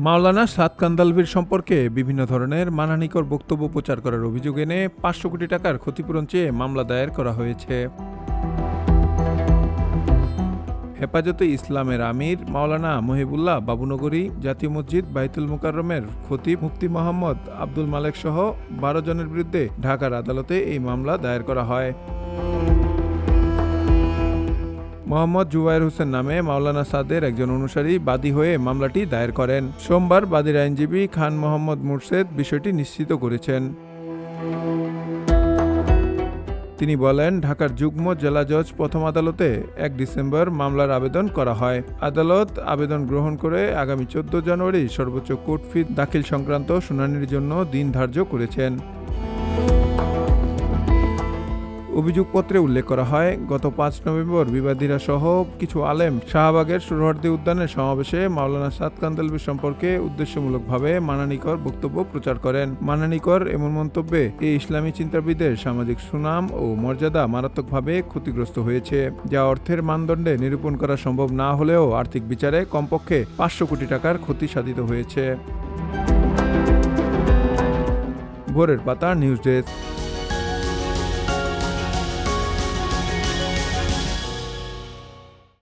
মাওলানা সাদ কান্দালভির সম্পর্কে বিভিন্ন ধরনের মানহানিকর বক্তব্য প্রচার করার অভিযোগ এনে ৫০০ কোটি টাকার ক্ষতিপূরণ চেয়ে মামলা দায়ের করা হয়েছে। হেফাজতে ইসলামের আমির মাওলানা মহিবুল্লাহ বাবুনগরী, জাতীয় মসজিদ বাইতুল মুকাররমের খতিব মুফতি মোহাম্মদ আব্দুল মালেক সহ ১২ জনের বিরুদ্ধে ঢাকার আদালতে এই মামলা দায়ের করা হয়। মোহাম্মদ জুবায়ের হোসেন নামে মাওলানা সাদের একজন অনুসারী বাদী হয়ে মামলাটি দায়ের করেন। সোমবার বাদীর আইনজীবী খান মোহাম্মদ মুরশেদ বিষয়টি নিশ্চিত করেছেন। তিনি বলেন, ঢাকার যুগ্ম জেলা জজ প্রথম আদালতে ১ ডিসেম্বর মামলার আবেদন করা হয়। আদালত আবেদন গ্রহণ করে আগামী ১৪ জানুয়ারি সর্বোচ্চ কোর্ট ফি দাখিল সংক্রান্ত শুনানির জন্য দিন ধার্য করেছেন। অভিযোগপত্রে উল্লেখ করা হয়, গত ৫ নভেম্বর বিবাদীরা সহ কিছু আলেম শাহবাগের সোহরাওয়ার্দী উদ্যানের সমাবেশে মাওলানা সাদ কান্দালভি সম্পর্কে উদ্দেশ্যমূলকভাবে মানহানিকর বক্তব্য প্রচার করেন। মানহানিকর এমন মন্তব্যে এই ইসলামী চিন্তাবিদের সামাজিক সুনাম ও মর্যাদা মারাত্মকভাবে ক্ষতিগ্রস্ত হয়েছে, যা অর্থের মানদণ্ডে নিরূপণ করা সম্ভব না হলেও আর্থিক বিচারে কমপক্ষে ৫০০ কোটি টাকার ক্ষতি সাধিত হয়েছে। ভোরের পাতা নিউজ ডেস্ক।